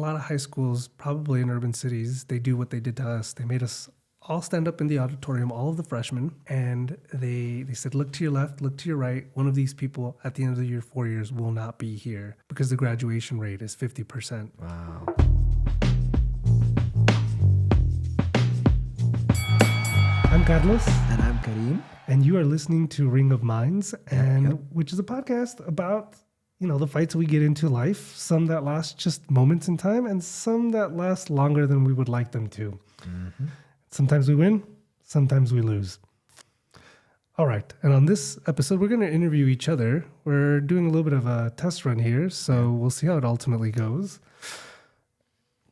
lot of high schools, probably in urban cities, they do what they did to us. They made us all stand up in the auditorium, all of the freshmen, and they said, look to your left, look to your right. One of these people at the end of the year, 4 years, will not be here because the graduation rate is 50%. Wow. I'm Carlos. And I'm Karim. And you are listening to Ring of Minds, which is a podcast about, the fights we get into life, some that last just moments in time and some that last longer than we would like them to. Mm-hmm. Sometimes we win, sometimes we lose. All right. And on this episode, we're going to interview each other. We're doing a little bit of a test run here, so we'll see how it ultimately goes.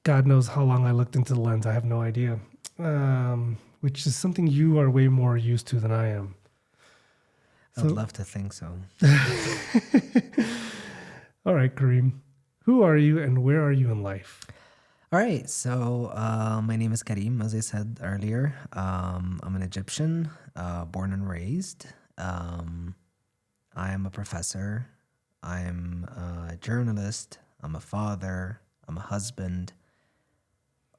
God knows how long I looked into the lens. I have no idea. Which is something you are way more used to than I am. I'd love to think so. All right, Karim. Who are you and where are you in life? All right. So my name is Karim, as I said earlier. I'm an Egyptian, born and raised. I am a professor. I'm a journalist. I'm a father. I'm a husband.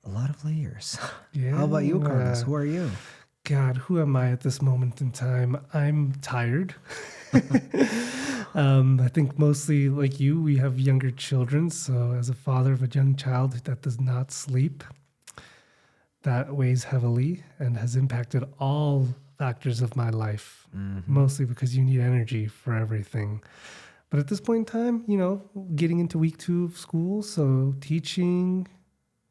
A lot of layers. Yeah. How about you, Carlos? Who are you? God, who am I at this moment in time? I'm tired. I think mostly like you, we have younger children. So as a father of a young child that does not sleep, that weighs heavily and has impacted all factors of my life, mostly because you need energy for everything. But at this point in time, getting into week 2 of school, so teaching,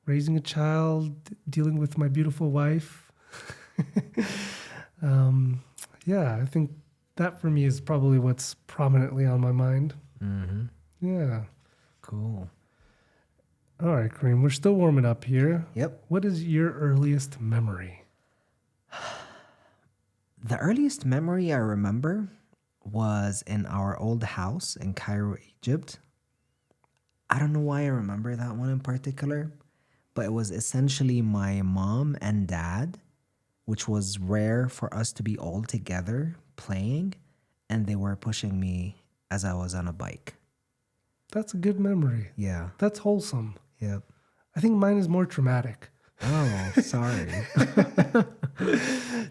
raising a child, dealing with my beautiful wife. I think that for me is probably what's prominently on my mind. Mm-hmm. Yeah. Cool. All right, Kareem, we're still warming up here. Yep. What is your earliest memory? The earliest memory I remember was in our old house in Cairo, Egypt. I don't know why I remember that one in particular, but it was essentially my mom and dad, which was rare for us to be all together playing, and they were pushing me as I was on a bike. That's a good memory. Yeah. That's wholesome. Yep. I think mine is more traumatic. Oh, sorry.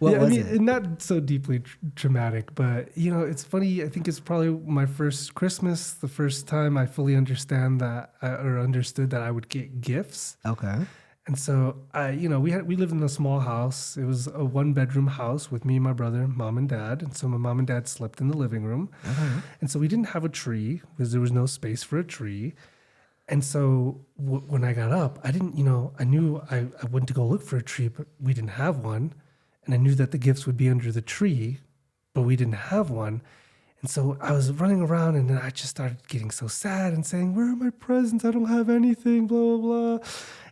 What was it? Not so deeply traumatic, but, it's funny. I think it's probably my first Christmas, the first time I fully understood that I would get gifts. Okay. And so, we lived in a small house. It was a 1-bedroom house with me and my brother, mom and dad. And so my mom and dad slept in the living room. Uh-huh. And so we didn't have a tree because there was no space for a tree. And so when I got up, I didn't, I knew I went to go look for a tree, but we didn't have one. And I knew that the gifts would be under the tree, but we didn't have one. And so I was running around and then I just started getting so sad and saying, where are my presents? I don't have anything, blah, blah, blah.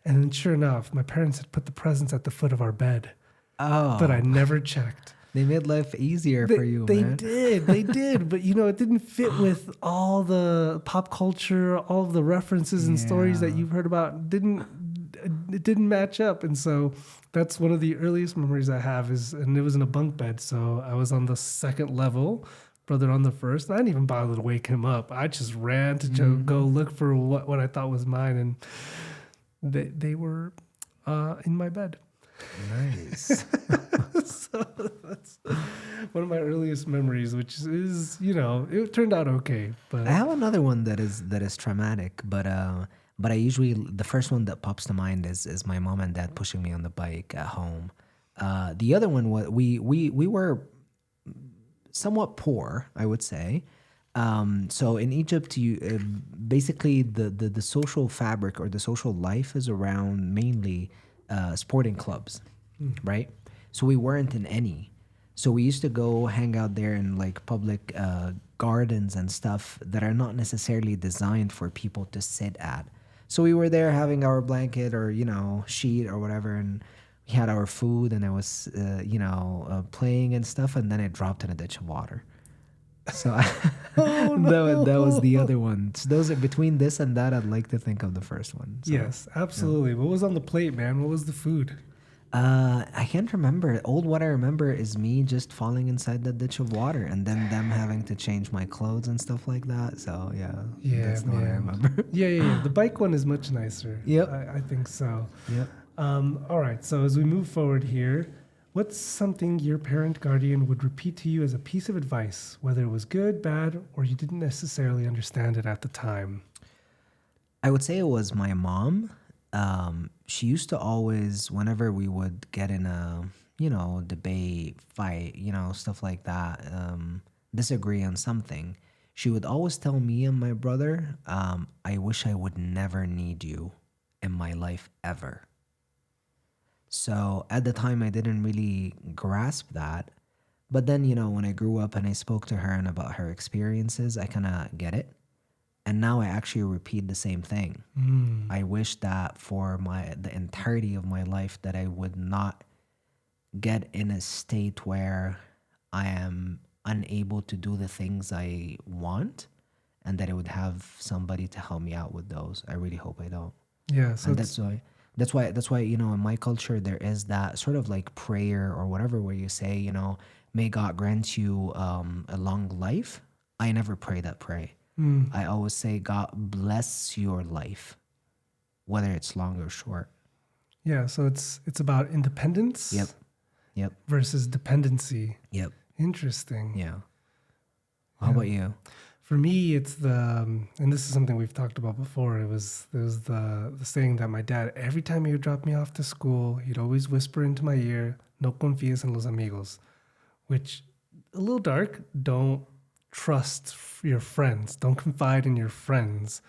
And then sure enough, my parents had put the presents at the foot of our bed. Oh. But I never checked. They made life easier for you, man. They did. But, it didn't fit with all the pop culture, all of the references and stories that you've heard about. It didn't match up. And so that's one of the earliest memories I have and it was in a bunk bed. So I was on the 2nd level, brother on the 1st. I didn't even bother to wake him up. I just ran to go look for what I thought was mine. And they were in my bed. Nice. So that's one of my earliest memories, which is, it turned out okay. But I have another one that is traumatic, but I usually, the first one that pops to mind is my mom and dad pushing me on the bike at home. The other one was we were somewhat poor, I would say. So in Egypt, basically the social fabric or the social life is around mainly sporting clubs, right? So we weren't in any. So we used to go hang out there in like public gardens and stuff that are not necessarily designed for people to sit at. So we were there having our blanket or, sheet or whatever, and we had our food and I was, playing and stuff, and then it dropped in a ditch of water. So that was the other one. So those are between this and that. I'd like to think of the first one. So, yes, absolutely. Yeah. What was on the plate, man? What was the food? I can't remember. All what I remember is me just falling inside the ditch of water and then them having to change my clothes and stuff like that. So yeah, Yeah, that's the one I man. remember. Yeah. The bike one is much nicer. Yep. I think so. Yep. All right. So as we move forward here, what's something your parent guardian would repeat to you as a piece of advice, whether it was good, bad, or you didn't necessarily understand it at the time? I would say it was my mom. She used to always, whenever we would get in a, debate, fight, stuff like that, disagree on something, she would always tell me and my brother, I wish I would never need you in my life ever. So at the time, I didn't really grasp that. But then, when I grew up and I spoke to her and about her experiences, I kind of get it. And now I actually repeat the same thing. I wish that for the entirety of my life that I would not get in a state where I am unable to do the things I want, and that I would have somebody to help me out with those. I really hope I don't. Yeah. So And it's, that's why in my culture there is that sort of like prayer or whatever where you say, may God grant you a long life. I never pray that prayer. I always say, God bless your life, whether it's long or short. yeah. So it's about independence. Yep. Yep. Versus dependency. Yep. Interesting. Yeah. How about you? For me, it's and this is something we've talked about before. It was the saying that my dad, every time he would drop me off to school, he'd always whisper into my ear, "No confíes en los amigos," which a little dark. Don't trust your friends. Don't confide in your friends.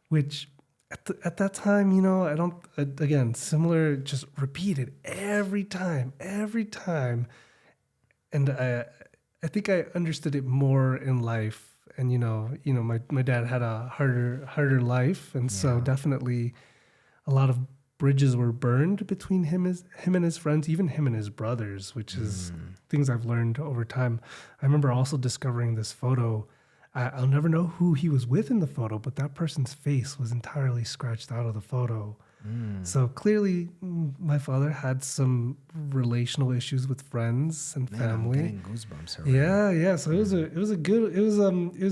Which at that time, I don't. Again, similar, just repeated every time, and I think I understood it more in life. And my dad had a harder life, and so definitely a lot of bridges were burned between him and his friends, even him and his brothers, which is things I've learned over time. I remember also discovering this photo. I'll never know who he was with in the photo, but that person's face was entirely scratched out of the photo. So clearly, my father had some relational issues with friends and Man, family. I'm getting goosebumps already. Yeah. So it was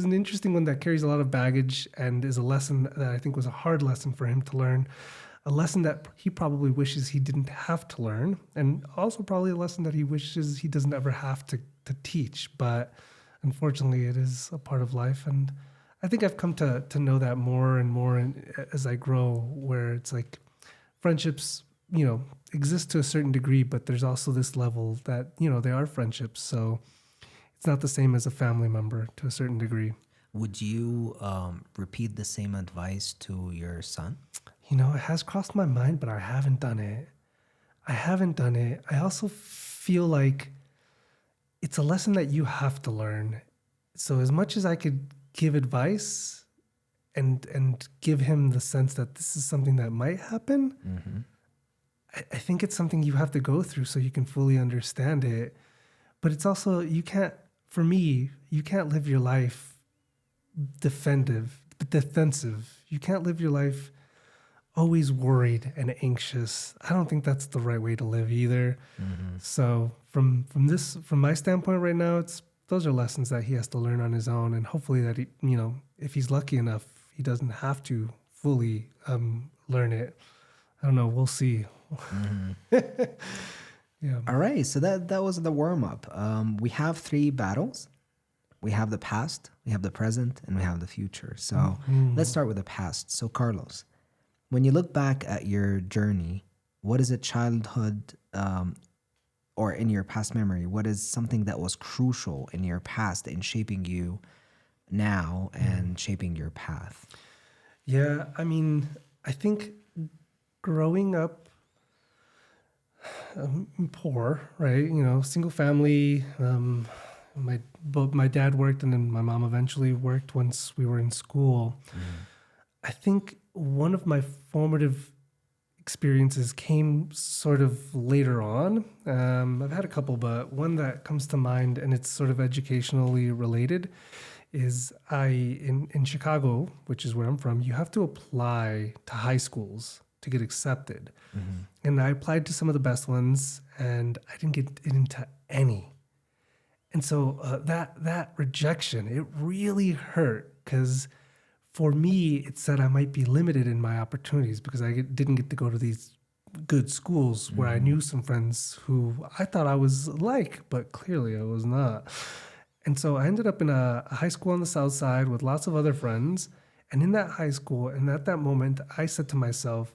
an interesting one that carries a lot of baggage and is a lesson that I think was a hard lesson for him to learn, a lesson that he probably wishes he didn't have to learn, and also probably a lesson that he wishes he doesn't ever have to teach. But unfortunately, it is a part of life, and I think I've come to know that more and more as I grow, where it's like friendships, exist to a certain degree, but there's also this level that, they are friendships. So it's not the same as a family member to a certain degree. Would you repeat the same advice to your son? It has crossed my mind, but I haven't done it. I also feel like it's a lesson that you have to learn. So as much as I could give advice and give him the sense that this is something that might happen, I think it's something you have to go through so you can fully understand it. But it's also, you can't live your life defensive. You can't live your life always worried and anxious. I don't think that's the right way to live either. So from my standpoint right now, those are lessons that he has to learn on his own, and hopefully that he, if he's lucky enough, he doesn't have to fully learn it. I don't know. We'll see. Yeah. All right. So that was the warm up. We have 3 battles. We have the past, we have the present, and we have the future. So let's start with the past. So Carlos, when you look back at your journey, what is a childhood or in your past memory? What is something that was crucial in your past in shaping you now and shaping your path? Yeah. I mean, I think growing up poor, right? Single family. My dad worked, and then my mom eventually worked once we were in school. I think one of my formative experiences came sort of later on. I've had a couple, but one that comes to mind, and it's sort of educationally related, is in Chicago, which is where I'm from, you have to apply to high schools to get accepted. And I applied to some of the best ones, and I didn't get into any. And so that rejection, it really hurt, because for me, it said I might be limited in my opportunities because I didn't get to go to these good schools where I knew some friends who I thought I was like, but clearly I was not. And so I ended up in a high school on the South Side with lots of other friends. And in that high school, and at that moment, I said to myself,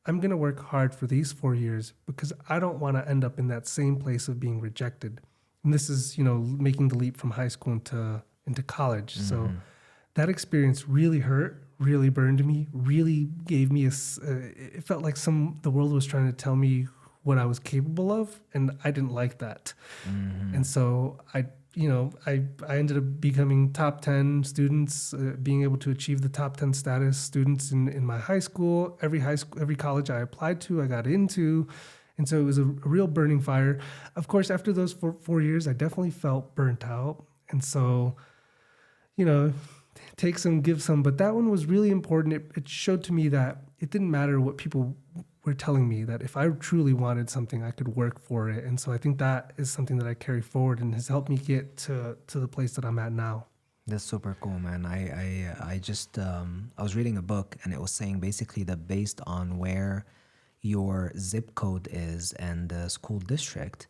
I'm going to work hard for these 4 years because I don't want to end up in that same place of being rejected. And this is, making the leap from high school into college. So that experience really hurt, really burned me, really gave me it felt like the world was trying to tell me what I was capable of, and I didn't like that. And so I ended up becoming top 10 students, being able to achieve the top 10 status students in my high school. Every college I applied to, I got into. And so it was a real burning fire. Of course, after those 4 years, I definitely felt burnt out. And so, take some, give some. But that one was really important. It showed to me that it didn't matter what people were telling me, that if I truly wanted something, I could work for it. And so I think that is something that I carry forward and has helped me get to the place that I'm at now. That's super cool, man. I was reading a book, and it was saying basically that based on where your zip code is and the school district,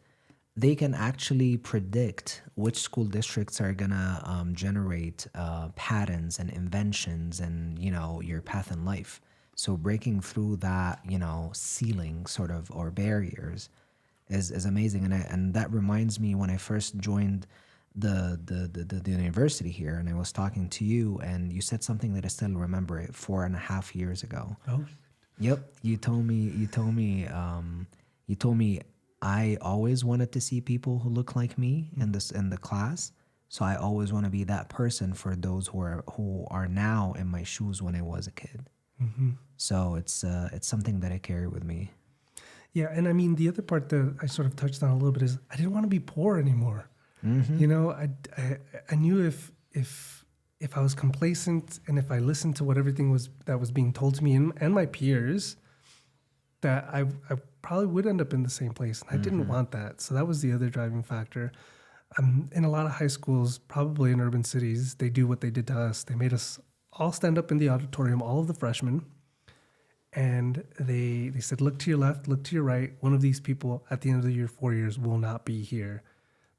they can actually predict which school districts are gonna generate patterns and inventions and your path in life. So breaking through that ceiling sort of, or barriers, is amazing. And that reminds me, when I first joined the university here, and I was talking to you, and you said something that I still remember, it 4.5 years ago. Oh. Yep. You told me I always wanted to see people who look like me in the class. So I always want to be that person for those who are now in my shoes when I was a kid. So it's something that I carry with me. Yeah, and I mean, the other part that I sort of touched on a little bit is I didn't want to be poor anymore. I knew if I was complacent and if I listened to what everything that was being told to me and my peers, that I probably would end up in the same place. And I didn't want that. So that was the other driving factor. In a lot of high schools, probably in urban cities, they do what they did to us. They made us all stand up in the auditorium, all of the freshmen, and they said, look to your left, look to your right. One of these people at the end of your 4 years will not be here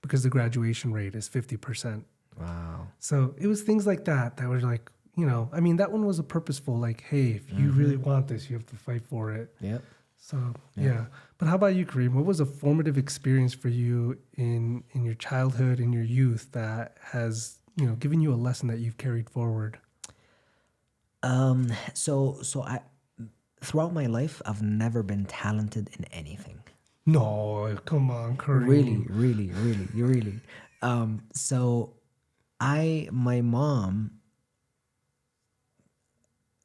because the graduation rate is 50%. Wow. So it was things like that were like, that one was a purposeful, like, hey, if you really want this, you have to fight for it. Yep. So, yeah. But how about you, Kareem? What was a formative experience for you in your childhood, in your youth, that has, given you a lesson that you've carried forward? So I, throughout my life, I've never been talented in anything. No, come on, Kareem. Really. So my mom,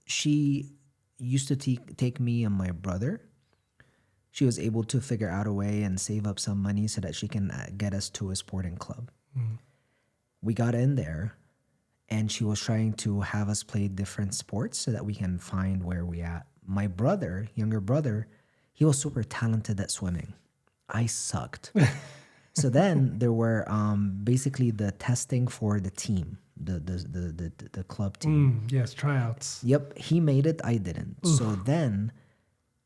she used to take me and my brother. She was able to figure out a way and save up some money so that she can get us to a sporting club. We got in there, and she was trying to have us play different sports so that we can find where we at. My brother, younger brother, he was super talented at swimming. I sucked. So then there were basically the testing for the team, the club team. Yes, tryouts. Yep, he made it, I didn't. Oof. So then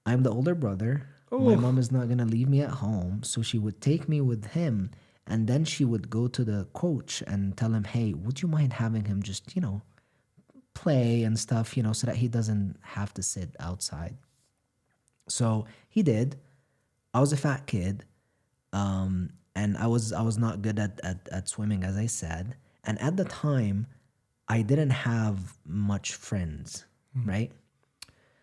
I'm the older brother. Oof. My mom is not going to leave me at home, so she would take me with him, and then she would go to the coach and tell him, hey, would you mind having him just, play and stuff, so that he doesn't have to sit outside. So he did. I was a fat kid, and I was not good at swimming, as I said. And at the time, I didn't have much friends, right?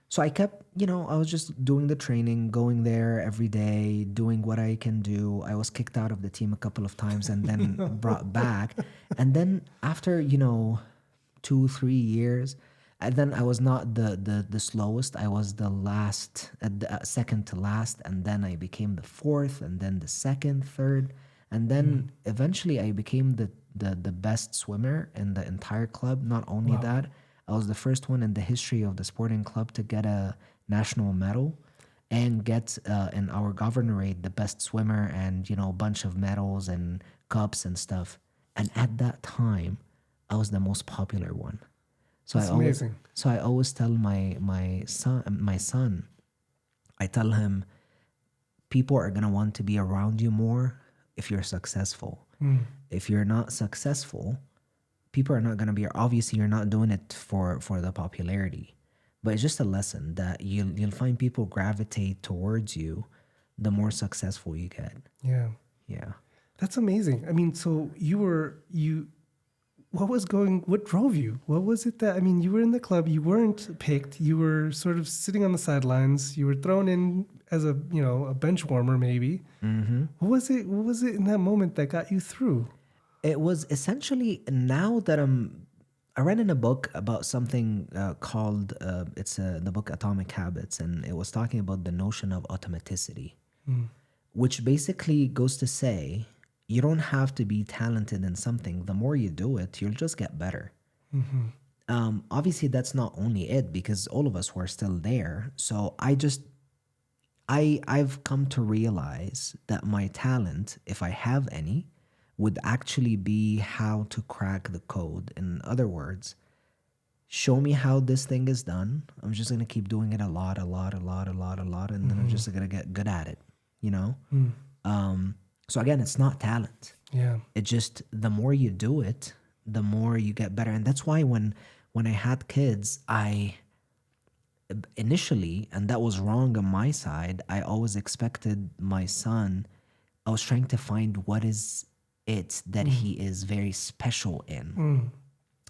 So I kept, I was just doing the training, going there every day, doing what I can do. I was kicked out of the team a couple of times and then brought back. And then after, 2-3 years, and then I was not the slowest. I was the last, second to last. And then I became the fourth, and then the second, third. And then eventually I became the best swimmer in the entire club. Not only that, I was the first one in the history of the sporting club to get a national medal and get in our governorate the best swimmer and a bunch of medals and cups and stuff. And at that time, I was the most popular one. So That's amazing. I always tell my son, I tell him, people are gonna want to be around you more if you're successful. If you're not successful, people are not gonna be. Obviously, you're not doing it for the popularity, but it's just a lesson that you'll find people gravitate towards you the more successful you get. Yeah. Yeah. That's amazing. I mean, so what drove you? What was it that, I mean, you were in the club, you weren't picked, you were sort of sitting on the sidelines, you were thrown in as a bench warmer maybe. Mm-hmm. What was it in that moment that got you through? It was essentially, now that I read in a book about something called, the book Atomic Habits, and it was talking about the notion of automaticity, which basically goes to say, you don't have to be talented in something. The more you do it, you'll just get better. Obviously, that's not only it, because all of us were still there. So I've come to realize that my talent, if I have any, would actually be how to crack the code. In other words, show me how this thing is done. I'm just going to keep doing it a lot, and then I'm just going to get good at it, So again, it's not talent. Yeah. It just, the more you do it, the more you get better. And that's why when I had kids, I initially, and that was wrong on my side, I always expected my son, I was trying to find what is it that he is very special in,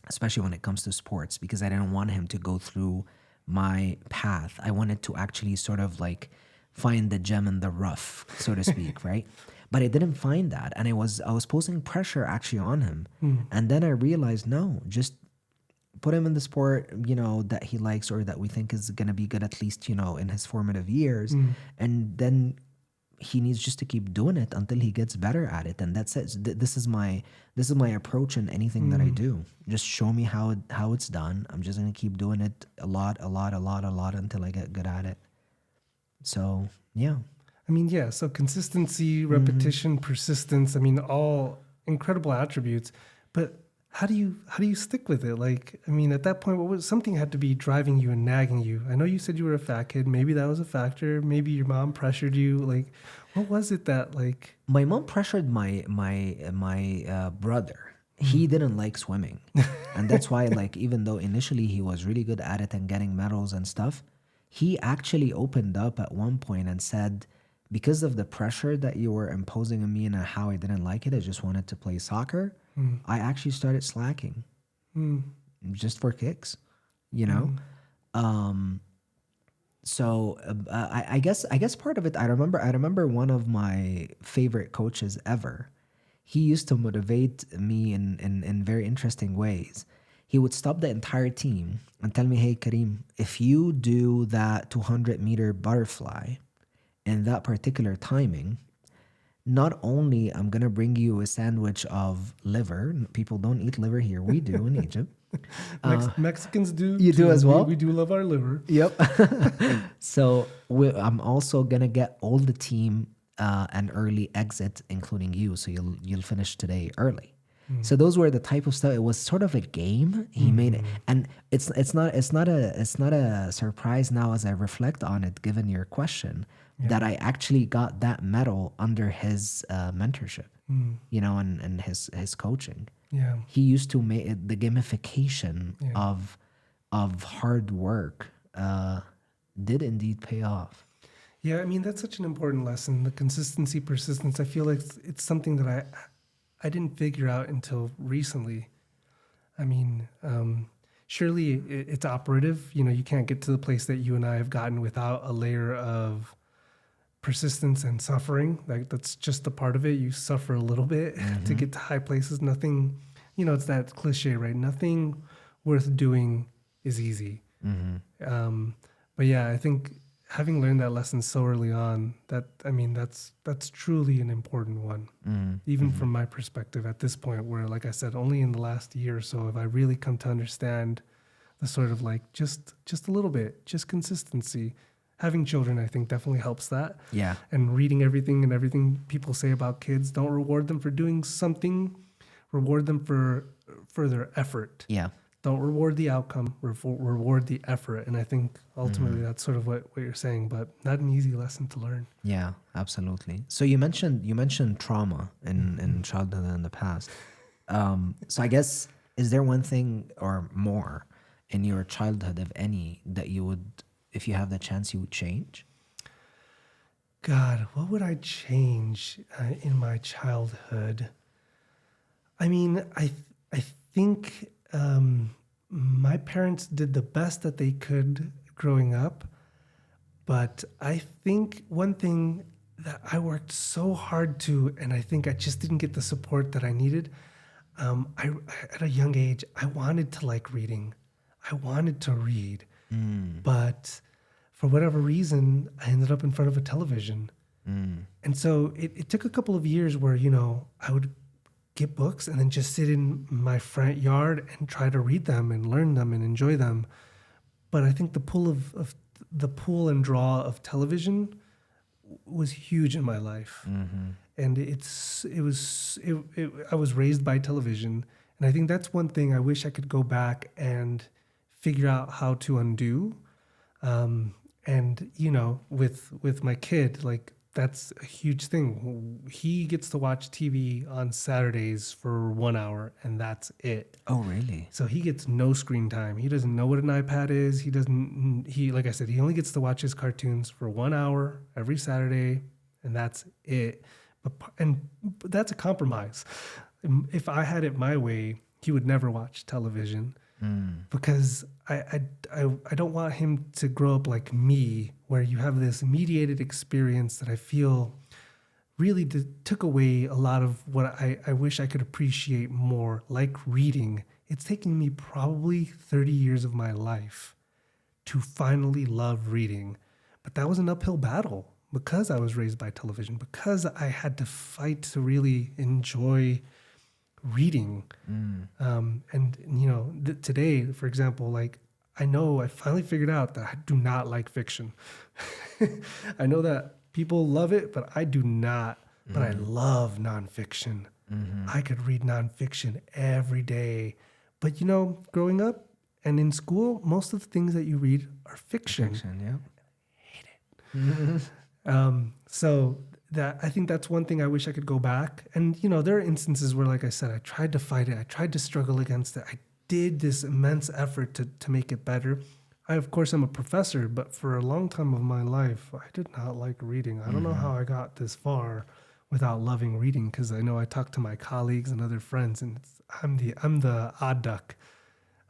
especially when it comes to sports, because I didn't want him to go through my path. I wanted to actually sort of like find the gem in the rough, so to speak, right? But I didn't find that, and I was posing pressure actually on him. And then I realized, no, just put him in the sport, that he likes or that we think is going to be good, at least, in his formative years. And then he needs just to keep doing it until he gets better at it. And that's it. This is my approach in anything that I do. Just show me how it's done. I'm just going to keep doing it a lot until I get good at it. So, yeah. I mean, yeah, so consistency, repetition, persistence, I mean, all incredible attributes. But how do you stick with it? Like, I mean, at that point, something had to be driving you and nagging you. I know you said you were a fat kid. Maybe that was a factor. Maybe your mom pressured you. Like, what was it that, like... My mom pressured my brother. He didn't like swimming. And that's why, like, even though initially he was really good at it and getting medals and stuff, he actually opened up at one point and said, because of the pressure that you were imposing on me and how I didn't like it, I just wanted to play soccer. I actually started slacking just for kicks, So I guess part of it, I remember one of my favorite coaches ever. He used to motivate me in very interesting ways. He would stop the entire team and tell me, hey, Kareem, if you do that 200-meter butterfly in that particular timing, not only I'm going to bring you a sandwich of liver. People don't eat liver here. We do in Egypt. Mexicans do. You do as well? We do love our liver. Yep. So I'm also going to get all the team an early exit, including you. So you'll finish today early. So those were the type of stuff. It was sort of a game. He made it, and it's not a surprise now as I reflect on it, given your question, that I actually got that medal under his mentorship, and his coaching. Yeah, he used to make it, the gamification of hard work did indeed pay off. Yeah, I mean, that's such an important lesson. The consistency, persistence. I feel like it's something that I didn't figure out until recently. I mean, surely it's operative. You can't get to the place that you and I have gotten without a layer of persistence and suffering. Like, that's just a part of it. You suffer a little bit to get to high places. Nothing, it's that cliche, right? Nothing worth doing is easy. But yeah, I think having learned that lesson so early on, that's truly an important one. Even from my perspective at this point, where, like I said, only in the last year or so have I really come to understand the sort of like just a little bit, just consistency. Having children, I think, definitely helps that. Yeah. And reading everything people say about kids, don't reward them for doing something, reward them for their effort. Yeah. Don't reward the outcome, reward the effort. And I think ultimately that's sort of what you're saying, but not an easy lesson to learn. Yeah, absolutely. So you mentioned trauma in childhood in the past. So I guess, is there one thing or more in your childhood, if any, that you would, if you have the chance, you would change? God, what would I change in my childhood? I mean, I think my parents did the best that they could growing up, but I think one thing that I worked so hard to, and I think I just didn't get the support that I needed. I at a young age, I wanted to like reading. I wanted to read, but for whatever reason, I ended up in front of a television. And so it took a couple of years where, I would get books and then just sit in my front yard and try to read them and learn them and enjoy them. But I think the pull and draw of television was huge in my life. And I was raised by television. And I think that's one thing I wish I could go back and figure out how to undo. And, with my kid, like, that's a huge thing. He gets to watch TV on Saturdays for 1 hour, and that's it. Oh, really? So he gets no screen time. He doesn't know what an iPad is. Like I said, he only gets to watch his cartoons for 1 hour every Saturday, and that's it. But that's a compromise. If I had it my way, he would never watch television. Because I don't want him to grow up like me, where you have this mediated experience that I feel really took away a lot of what I wish I could appreciate more, like reading. It's taken me probably 30 years of my life to finally love reading. But that was an uphill battle because I was raised by television, because I had to fight to really enjoy reading. Today, for example, like, I know I finally figured out that I do not like fiction. I know that people love it, but I do not. But I love nonfiction. I could read nonfiction every day. But growing up and in school, most of the things that you read are fiction. Yeah. So that, I think that's one thing I wish I could go back. And, there are instances where, like I said, I tried to fight it. I tried to struggle against it. I did this immense effort to make it better. Of course, I'm a professor, but for a long time of my life, I did not like reading. I don't know how I got this far without loving reading, because I know I talk to my colleagues and other friends, and I'm the odd duck.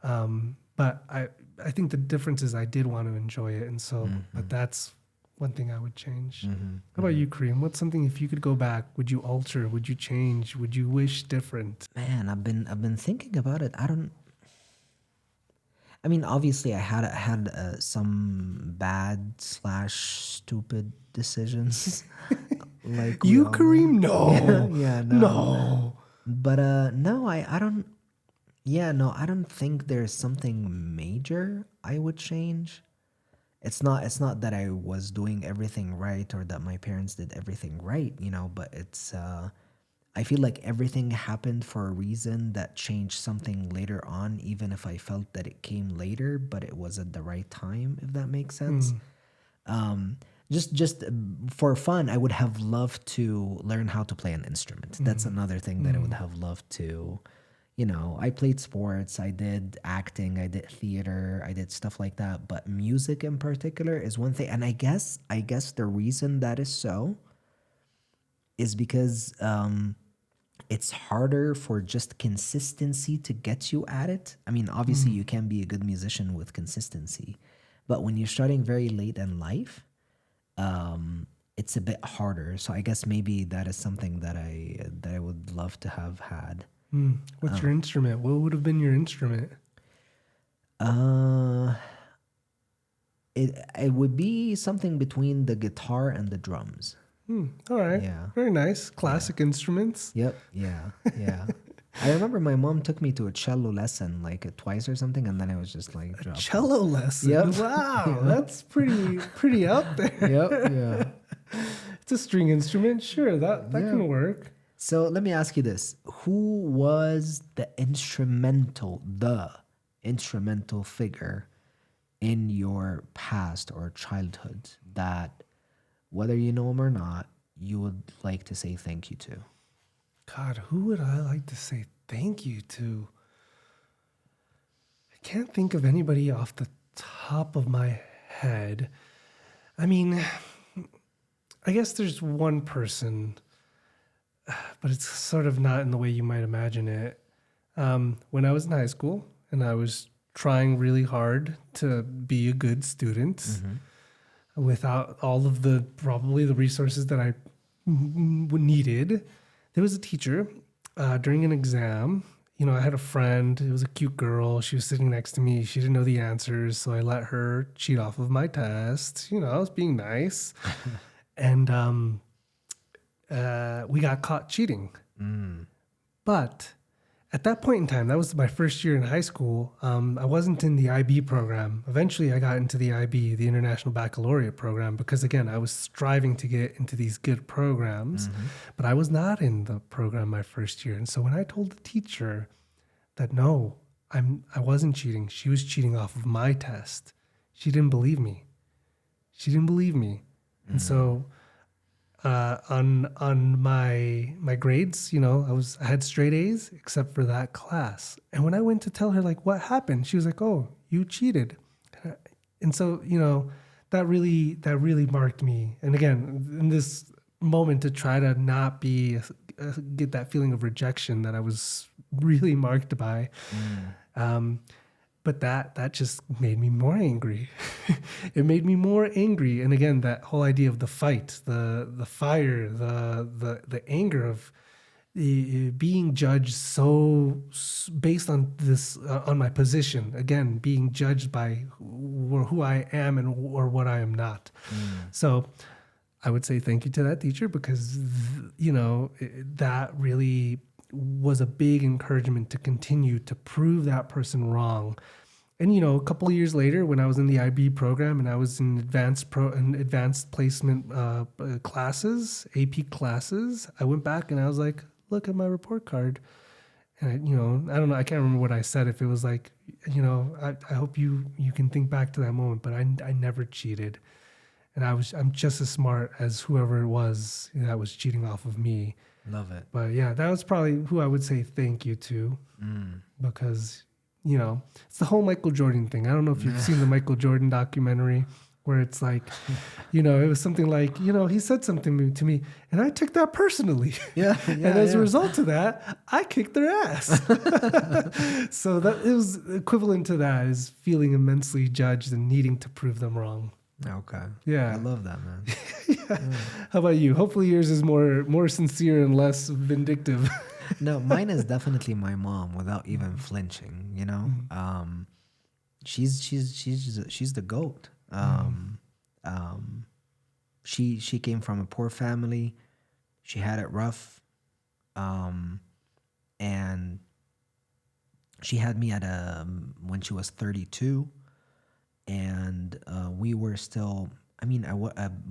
But I think the difference is I did want to enjoy it, and so, but that's one thing I would change. How about you, Kareem? What's something, if you could go back, would you alter? Would you change? Would you wish different? Man, I've been thinking about it. I mean, obviously, I had some bad / stupid decisions. Like You, all- Kareem? No. Yeah, no. No. But no, I don't. Yeah, no, I don't think there's something major I would change. It's not that I was doing everything right or that my parents did everything right, but it's I feel like everything happened for a reason that changed something later on, even if I felt that it came later, but it was at the right time, if that makes sense. Just for fun, I would have loved to learn how to play an instrument. That's another thing that I would have loved to. I played sports, I did acting, I did theater, I did stuff like that. But music in particular is one thing. And I guess the reason that is so is because it's harder for just consistency to get you at it. I mean, obviously you can be a good musician with consistency, but when you're starting very late in life, it's a bit harder. So I guess maybe that is something that I would love to have had. What's your instrument? What would have been your instrument? It would be something between the guitar and the drums. All right. Yeah. Very nice. Classic instruments. Yep. Yeah. Yeah. I remember my mom took me to a cello lesson like twice or something, and then I was just like dropped. Cello lesson. Yep. Wow, that's pretty out there. Yep. Yeah. It's a string instrument. Sure, that can work. So let me ask you this: who was the instrumental figure in your past or childhood that, whether you know him or not, you would like to say thank you to? God, who would I like to say thank you to? I can't think of anybody off the top of my head. I mean, I guess there's one person, but it's sort of not in the way you might imagine it. When I was in high school and I was trying really hard to be a good student without all of probably the resources that I needed, there was a teacher during an exam. You know, I had a friend. It was a cute girl. She was sitting next to me. She didn't know the answers, so I let her cheat off of my test. You know, I was being nice. And we got caught cheating. But at that point in time, that was my first year in high school. I wasn't in the IB program. Eventually, I got into the IB, the International Baccalaureate program, because again, I was striving to get into these good programs, but I was not in the program my first year. And so when I told the teacher that no, I wasn't cheating, she was cheating off of my test, she didn't believe me. And so on my grades, you know, I had straight A's except for that class. And when I went to tell her like what happened, she was like, "Oh, you cheated." And so, you know, that really marked me. And again, in this moment to try to not be get that feeling of rejection that I was really marked by. But that just made me more angry. It made me more angry. And again, that whole idea of the fight, the fire, the anger of being judged so based on this, on my position, again, being judged by who I am or what I am not. So I would say thank you to that teacher because, you know, that really was a big encouragement to continue to prove that person wrong. And, you know, a couple of years later, when I was in the IB program and I was in advanced placement classes, AP classes, I went back and I was like, look at my report card. And, I don't know, I can't remember what I said. If it was like, I hope you can think back to that moment, but I never cheated. And I'm just as smart as whoever it was that was cheating off of me. Love it. But yeah, that was probably who I would say thank you to because, it's the whole Michael Jordan thing. I don't know if you've seen the Michael Jordan documentary where it's like, it was something like, he said something to me and I took that personally. And as a result of that, I kicked their ass. So that it was equivalent to that, is feeling immensely judged and needing to prove them wrong. Okay. Yeah. I love that, man. How about you? Hopefully yours is more sincere and less vindictive. No, mine is definitely my mom without even flinching, She's the GOAT. She came from a poor family. She had it rough. And she had me when she was 32. And we were still,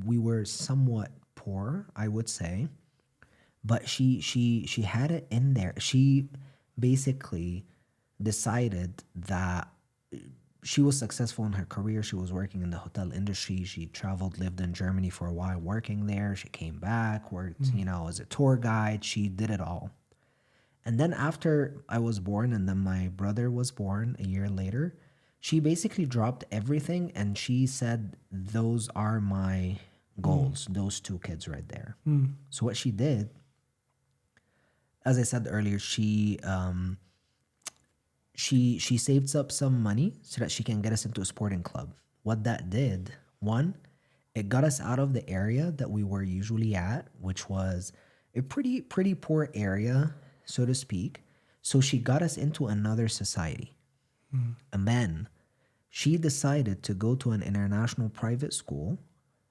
we were somewhat poor, I would say, but she had it in there. She basically decided that she was successful in her career. She was working in the hotel industry. She traveled, lived in Germany for a while, working there. She came back, worked, as a tour guide. She did it all. And then after I was born, and then my brother was born a year later, she basically dropped everything and she said, those are my goals, those two kids right there. So what she did, as I said earlier, she saved up some money so that she can get us into a sporting club. What that did, one, it got us out of the area that we were usually at, which was a pretty poor area, so to speak. So she got us into another society. And then she decided to go to an international private school,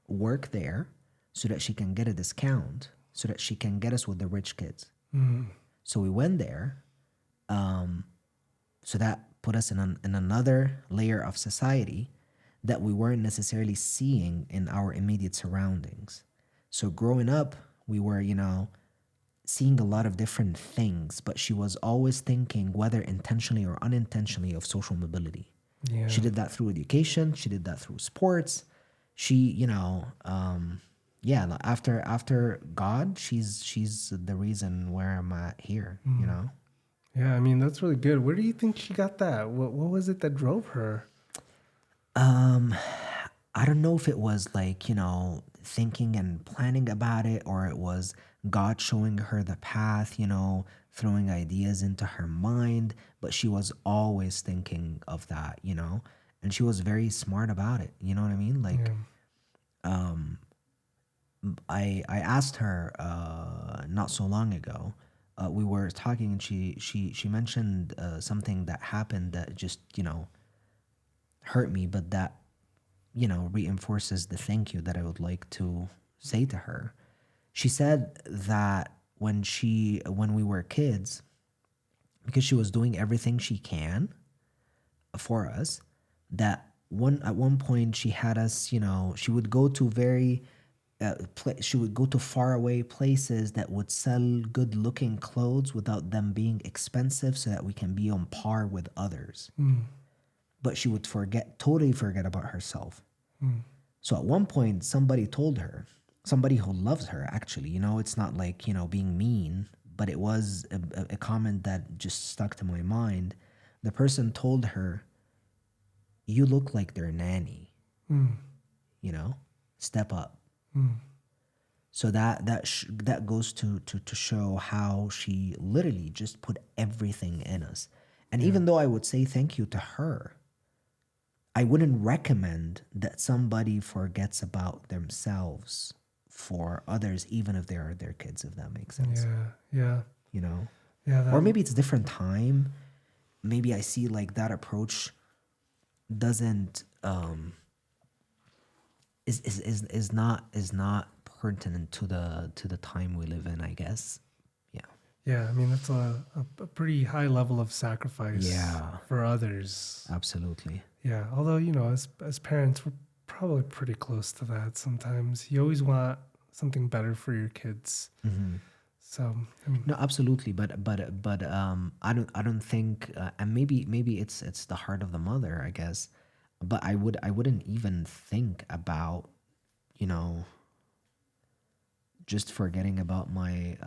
work there so that she can get a discount, so that she can get us with the rich kids. So we went there. So that put us in another layer of society that we weren't necessarily seeing in our immediate surroundings. So growing up, we were, seeing a lot of different things, but she was always thinking, whether intentionally or unintentionally, of social mobility. Yeah. She did that through education. She did that through sports. She, after God, she's the reason where I'm at here. Yeah, I mean, that's really good. Where do you think she got that? What was it that drove her? I don't know if it was like, thinking and planning about it, or it was God showing her the path, throwing ideas into her mind, but she was always thinking of that, and she was very smart about it. You know what I mean? Like, I asked her not so long ago. We were talking, and she mentioned something that happened that just hurt me, but that reinforces the thank you that I would like to say to her. She said that when we were kids, because she was doing everything she can for us, that at one point she had us, she would go to she would go to faraway places that would sell good looking clothes without them being expensive, so that we can be on par with others. But she would totally forget about herself. So at one point, somebody told her, somebody who loves her, actually, it's not like, being mean, but it was a comment that just stuck to my mind. The person told her, "You look like their nanny, step up." So that goes to show how she literally just put everything in us. And even though I would say thank you to her, I wouldn't recommend that somebody forgets about themselves for others, even if they are their kids, if that makes sense. Yeah. Yeah. Or maybe it's a different time. Maybe I see like that approach doesn't is not pertinent to the time we live in, I guess. Yeah, I mean, that's a pretty high level of sacrifice for others. Absolutely. Yeah, although, as parents, we're probably pretty close to that sometimes. You always want something better for your kids. So, I mean, No, absolutely, but I don't think, and maybe it's the heart of the mother, I guess, but I wouldn't even think about, just forgetting about my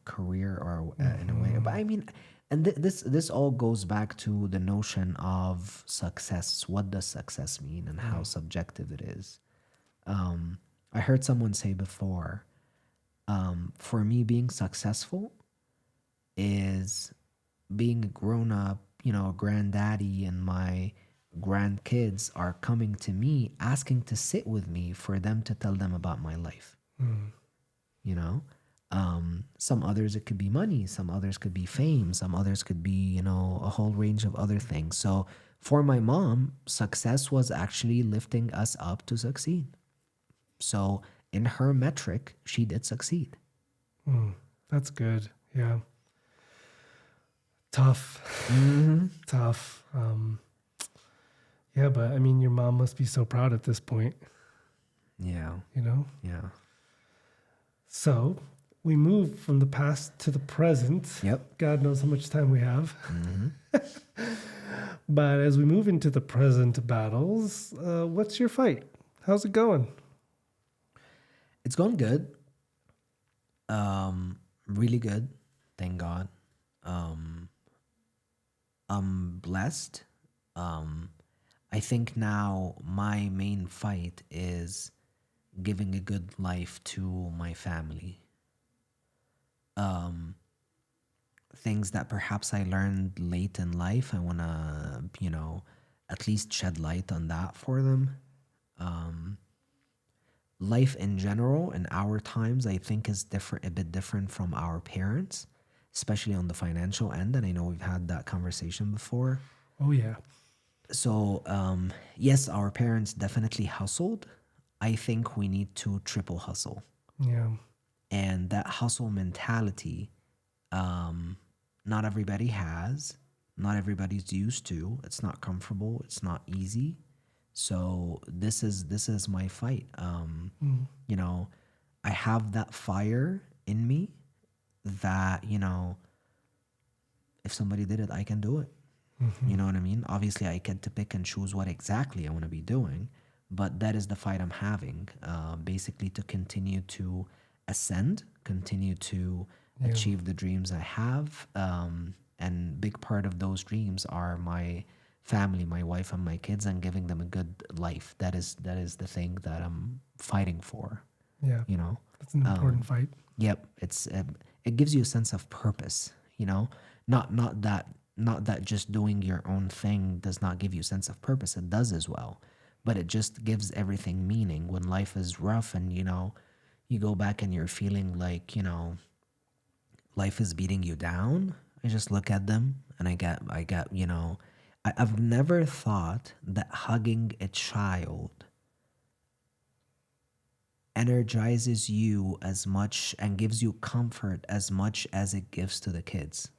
career, or in a way. But I mean, and this all goes back to the notion of success. What does success mean, and how subjective it is? I heard someone say before, for me, being successful is being a grown up, a granddaddy, and my grandkids are coming to me asking to sit with me for them to tell them about my life. Some others, it could be money, some others could be fame, some others could be, a whole range of other things. So for my mom, success was actually lifting us up to succeed. So in her metric, she did succeed. that's good. Yeah. Tough. Tough. Yeah, but I mean, your mom must be so proud at this point. Yeah. Yeah. So we move from the past to the present. Yep. God knows how much time we have. But as we move into the present battles, what's your fight? How's it going? It's going good. Really good. Thank God. I'm blessed. I think now my main fight is giving a good life to my family. Things that perhaps I learned late in life, I want to, at least shed light on that for them. Life in general in our times, I think, is a bit different from our parents, especially on the financial end. And I know we've had that conversation before. Oh, yeah. So, yes, our parents definitely hustled. I think we need to triple hustle. Yeah. And that hustle mentality not everybody has, not everybody's used to. It's not comfortable. It's not easy. So this is my fight. You know, I have that fire in me that, you know, if somebody did it, I can do it. You know what I mean? Obviously, I get to pick and choose what exactly I want to be doing, but that is the fight I'm having. Basically, to continue to ascend, continue to achieve the dreams I have, and big part of those dreams are my family, my wife, and my kids, and giving them a good life. That is the thing that I'm fighting for. Yeah. You know. That's an important fight. Yep, it gives you a sense of purpose, you know? Not that just doing your own thing does not give you a sense of purpose. It does as well. But it just gives everything meaning when life is rough and, you know, you go back and you're feeling like, you know, life is beating you down. I just look at them and I got, you know, I've never thought that hugging a child energizes you as much and gives you comfort as much as it gives to the kids.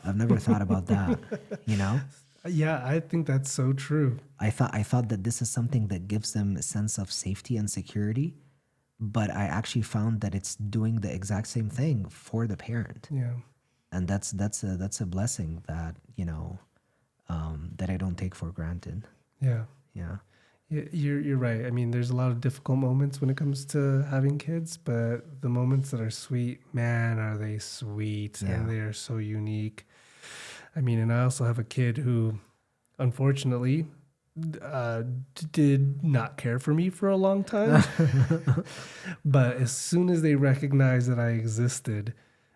I've never thought about that, you know? Yeah, I think that's so true. I thought that this is something that gives them a sense of safety and security, but I actually found that it's doing the exact same thing for the parent. Yeah. And that's a blessing that, you know, that I don't take for granted. Yeah. Yeah. You're right. I mean, there's a lot of difficult moments when it comes to having kids, but the moments that are sweet, man, are they sweet, and they are so unique. I mean, and I also have a kid who, unfortunately, did not care for me for a long time. But as soon as they recognized that I existed,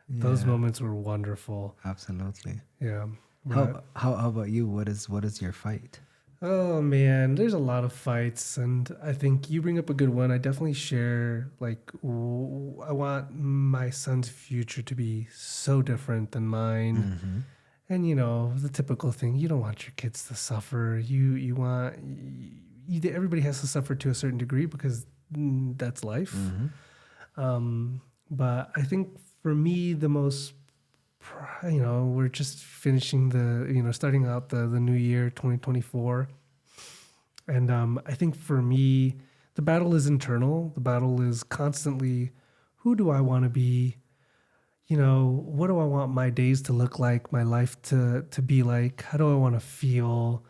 those moments were wonderful. Absolutely. Yeah. How about you? What is your fight? Oh man, there's a lot of fights, and I think you bring up a good one. I definitely share, like, I want my son's future to be so different than mine. And you know, the typical thing, you don't want your kids to suffer. You want everybody has to suffer to a certain degree because that's life. But I think for me, the most, you know, we're just finishing starting out the new year, 2024. And I think for me, the battle is internal. The battle is constantly, who do I want to be? You know, what do I want my days to look like, my life to be like? How do I want to feel?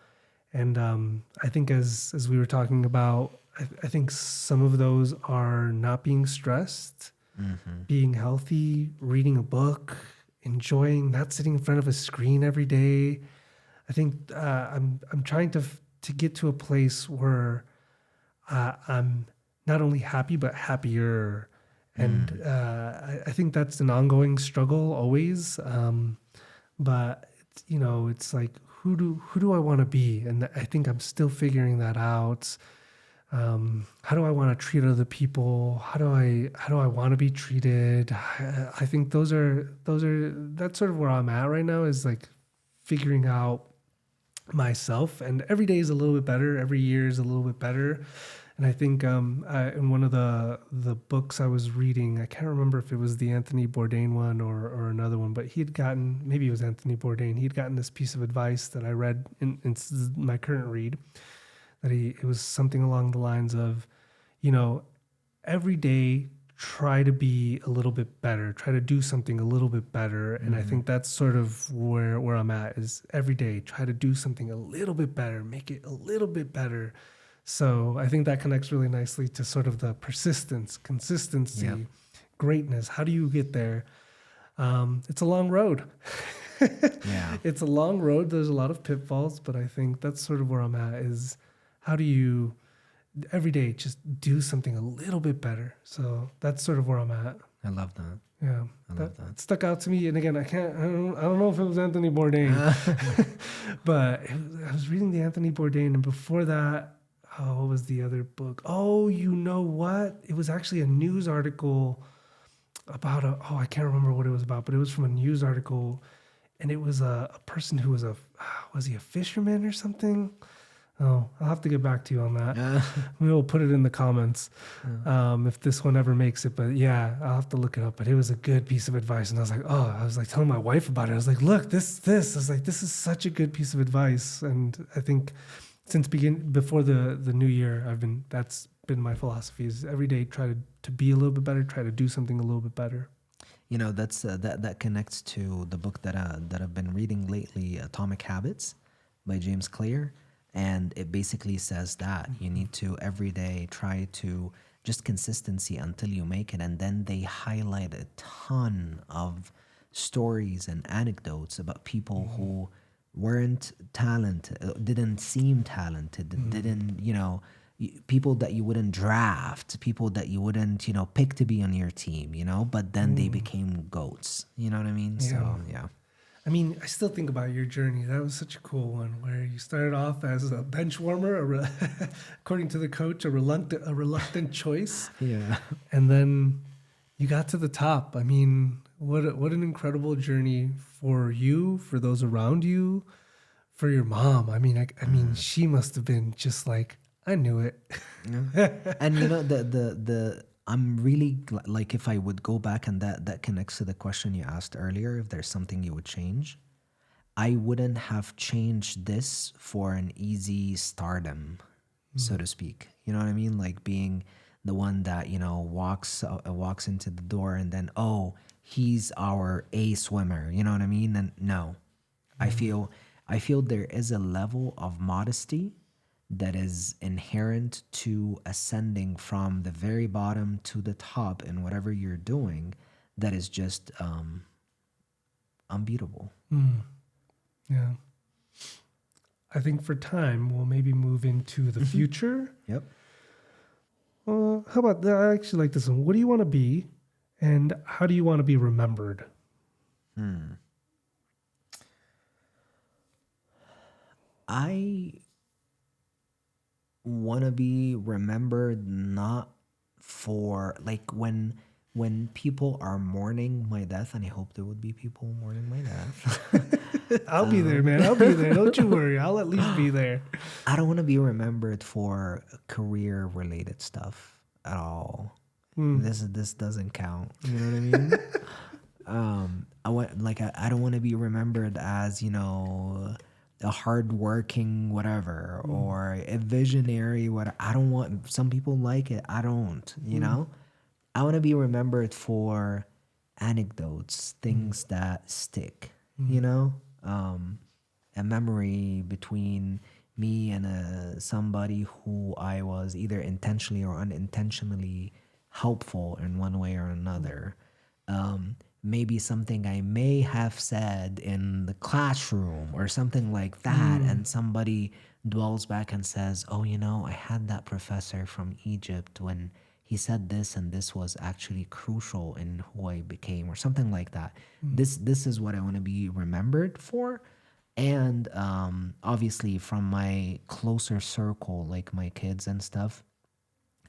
And I think as we were talking about, I think some of those are not being stressed, being healthy, reading a book, enjoying not sitting in front of a screen every day. I think I'm trying to get to a place where I'm not only happy but happier, and I think that's an ongoing struggle always. But you know, it's like who do I want to be, and I think I'm still figuring that out. How do I want to treat other people? How do I want to be treated? I think that's sort of where I'm at right now, is like figuring out myself, and every day is a little bit better. Every year is a little bit better. And I think in one of the books I was reading, I can't remember if it was the Anthony Bourdain one or another one, but maybe it was Anthony Bourdain. He'd gotten this piece of advice that I read in my current read, that it was something along the lines of, you know, every day try to be a little bit better, try to do something a little bit better. And I think that's sort of where I'm at, is every day try to do something a little bit better, make it a little bit better. So I think that connects really nicely to sort of the persistence, consistency, greatness. How do you get there? It's a long road. It's a long road. There's a lot of pitfalls, but I think that's sort of where I'm at, is how do you every day just do something a little bit better? So that's sort of where I'm at. I love that. Yeah, I love that. stuck out to me. And again, I don't know if it was Anthony Bourdain, but I was reading the Anthony Bourdain, and before that, what was the other book? Oh, you know what? It was actually a news article about I can't remember what it was about, but it was from a news article, and it was a person who was he a fisherman or something? Oh, I'll have to get back to you on that. Uh, We'll put it in the comments if this one ever makes it. But yeah, I'll have to look it up. But it was a good piece of advice, and I was like telling my wife about it. I was like, look, this. I was like, this is such a good piece of advice, and I think before the new year, that's been my philosophy is every day try to be a little bit better, try to do something a little bit better. You know, that's that connects to the book that I've been reading lately, Atomic Habits by James Clear, and it basically says that you need to every day try to just consistency until you make it, and then they highlight a ton of stories and anecdotes about people who weren't talented, didn't seem talented, didn't, people that you wouldn't draft, people that you wouldn't, pick to be on your team, but then they became goats. You know what I mean? Yeah. So, yeah. I mean, I still think about your journey. That was such a cool one where you started off as a bench warmer, according to the coach, a reluctant choice. Yeah. And then you got to the top. I mean, what an incredible journey for you, for those around you, for your mom. I mean, I mean, she must have been just like, I knew it. Yeah. And the I'm really like, if I would go back, and that connects to the question you asked earlier, if there's something you would change, I wouldn't have changed this for an easy stardom, so to speak. You know what I mean? Like being the one that, walks into the door and then, oh, he's our A swimmer. You know what I mean? And no, I feel there is a level of modesty that is inherent to ascending from the very bottom to the top in whatever you're doing, that is just unbeatable. Yeah. I think for time, we'll maybe move into the future. Yep. How about that? I actually like this one. What do you want to be, and how do you want to be remembered? I want to be remembered not for, like, when people are mourning my death, and I hope there would be people mourning my death. I'll be there, man. I'll be there. Don't you worry. I'll at least be there. I don't want to be remembered for career related stuff at all. This doesn't count. You know what I mean? I don't want to be remembered as, a hardworking whatever, or a visionary whatever. I don't want. Some people like it. I don't. I want to be remembered for anecdotes, things that stick. A memory between me and somebody who I was either intentionally or unintentionally helpful in one way or another. Maybe something I may have said in the classroom or something like that, and somebody dwells back and says, oh, I had that professor from Egypt when he said this, and this was actually crucial in who I became, or something like that. This is what I want to be remembered for. And obviously from my closer circle, like my kids and stuff,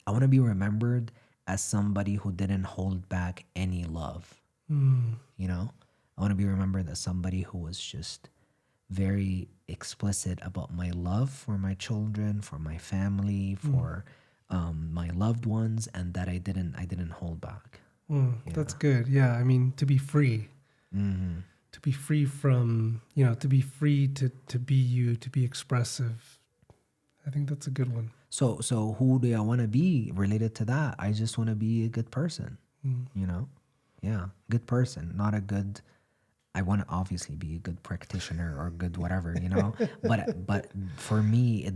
I want to be remembered as somebody who didn't hold back any love. I want to be remembered as somebody who was just very explicit about my love for my children, for my family, for my loved ones, and that I didn't hold back. That's good. Yeah, I mean, to be free. To be free from, to be free to be you, to be expressive. I think that's a good one. So who do I want to be related to that? I just want to be a good person, Yeah, good person, not a good. I want to obviously be a good practitioner or good whatever, But for me,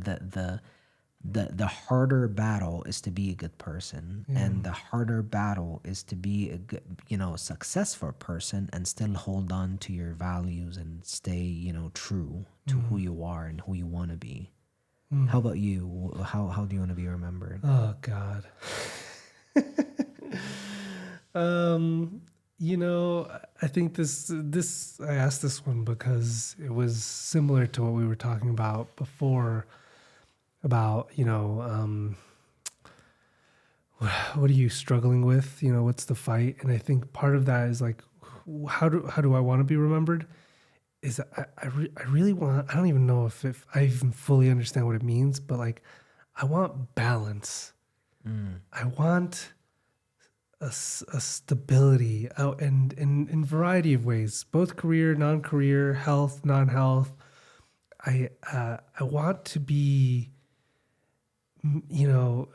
the harder battle is to be a good person, and the harder battle is to be a good, successful person and still hold on to your values and stay, true to who you are and who you want to be. How about you? How do you want to be remembered? Oh God. I think this I asked this one because it was similar to what we were talking about before about, what are you struggling with? What's the fight? And I think part of that is like, how do I want to be remembered? is I really want, I don't even know if I even fully understand what it means, but like, I want balance. I want a stability out and in variety of ways, both career, non-career, health, non-health. I want to be, you know,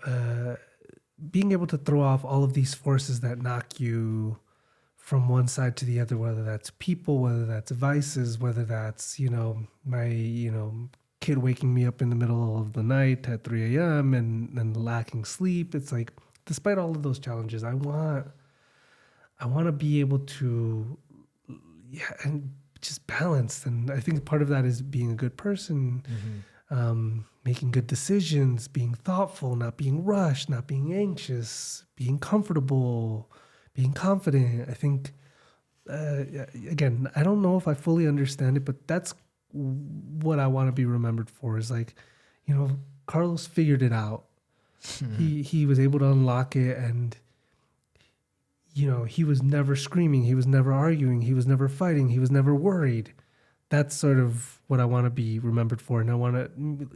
being able to throw off all of these forces that knock you from one side to the other, whether that's people, whether that's vices, whether that's, my, kid waking me up in the middle of the night at 3 a.m. and lacking sleep. It's like, despite all of those challenges, I want to be able to, yeah, and just balanced. And I think part of that is being a good person, making good decisions, being thoughtful, not being rushed, not being anxious, being comfortable, being confident. I think, again, I don't know if I fully understand it, but that's what I want to be remembered for is like, Carlos figured it out. He was able to unlock it, and he was never screaming, he was never arguing, he was never fighting, he was never worried. That's sort of what I want to be remembered for, and I want to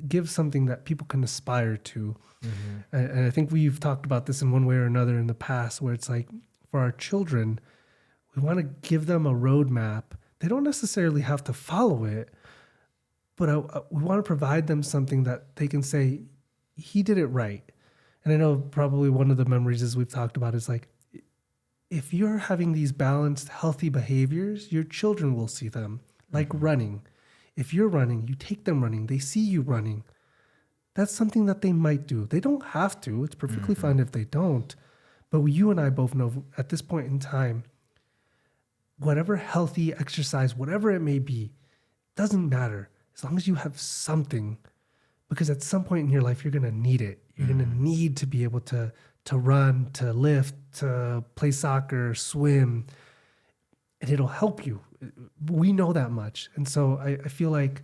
give something that people can aspire to. And I think we've talked about this in one way or another in the past, where it's like for our children, we want to give them a roadmap. They don't necessarily have to follow it, but we want to provide them something that they can say, he did it right. And I know probably one of the memories as we've talked about is like, if you're having these balanced, healthy behaviors, your children will see them. Like running. If you're running, you take them running, they see you running. That's something that they might do. They don't have to. It's perfectly fine if they don't. But you and I both know at this point in time, whatever healthy exercise, whatever it may be, doesn't matter. As long as you have something, because at some point in your life, you're going to need it. You're going to need to be able to run, to lift, to play soccer, swim, and it'll help you. We know that much. And so I feel like,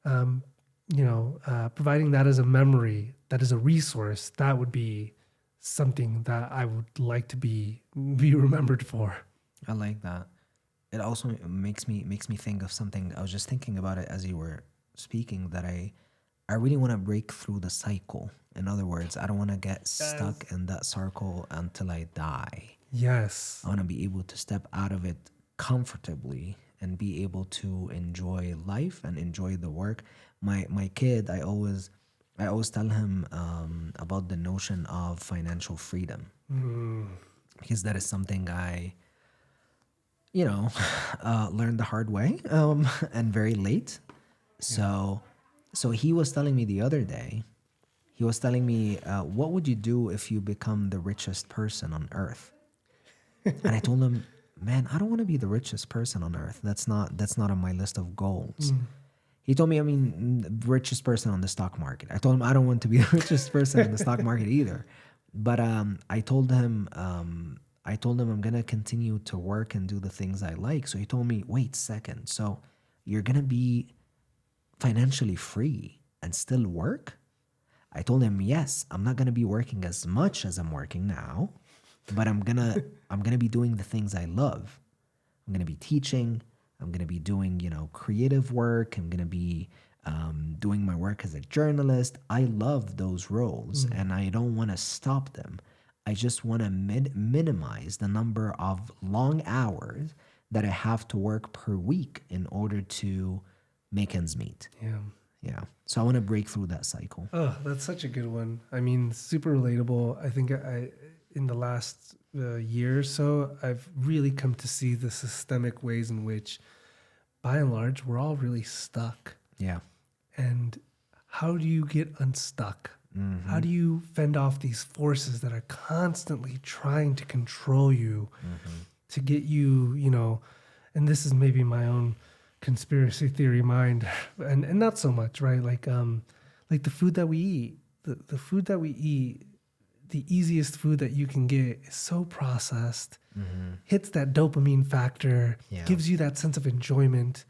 providing that as a memory, that is a resource, that would be something that I would like to be remembered for. I like that. It also makes me think of something. I was just thinking about it as you were speaking, that I really want to break through the cycle. In other words, I don't want to get stuck in that circle until I die. Yes. I want to be able to step out of it comfortably and be able to enjoy life and enjoy the work. My kid, I always tell him about the notion of financial freedom, because that is something I learned the hard way and very late. So he was telling me the other day, what would you do if you become the richest person on earth? And I told him, man, I don't want to be the richest person on earth. That's not on my list of goals. He told me, richest person on the stock market. I told him I don't want to be the richest person in the stock market either. But I told him I'm gonna continue to work and do the things I like. So he told me, wait a second. So you're gonna be financially free and still work? I told him, yes, I'm not gonna be working as much as I'm working now, but I'm gonna be doing the things I love. I'm gonna be teaching. I'm gonna be doing creative work. I'm gonna be doing my work as a journalist. I love those roles, and I don't want to stop them. I just want to minimize the number of long hours that I have to work per week in order to make ends meet. Yeah. So I want to break through that cycle. Oh, that's such a good one. I mean, super relatable. I think in the last year or so, I've really come to see the systemic ways in which, by and large, we're all really stuck. Yeah. And how do you get unstuck? How do you fend off these forces that are constantly trying to control you, to get you, and this is maybe my own conspiracy theory mind, and not so much, right? Like the food that we eat, the food that we eat, the easiest food that you can get is so processed, hits that dopamine factor, gives you that sense of enjoyment.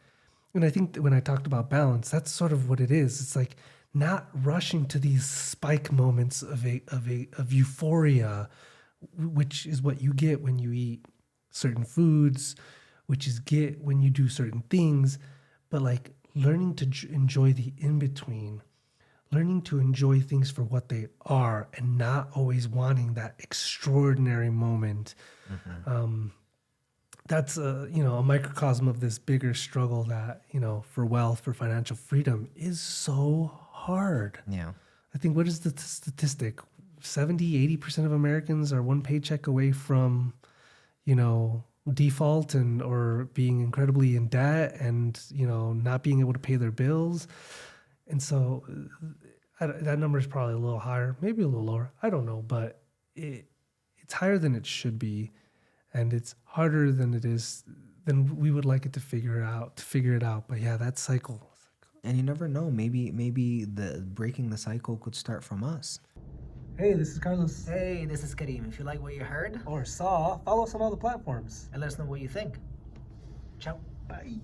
And I think that when I talked about balance, that's sort of what it is. It's like not rushing to these spike moments of euphoria, which is what you get when you eat certain foods, which is get when you do certain things, but like learning to enjoy the in between, learning to enjoy things for what they are and not always wanting that extraordinary moment. That's a microcosm of this bigger struggle that, for wealth, for financial freedom is so hard. Yeah. I think, what is the statistic? 70-80% of Americans are one paycheck away from, default or being incredibly in debt and, not being able to pay their bills. And so that number is probably a little higher, maybe a little lower. I don't know, but it's higher than it should be. And it's harder than we would like it to figure it out. But yeah, that cycle. And you never know. Maybe the breaking the cycle could start from us. Hey, this is Carlos. Hey, this is Karim. If you like what you heard Or saw, follow us on all the platforms. and let us know what you think. Ciao. Bye.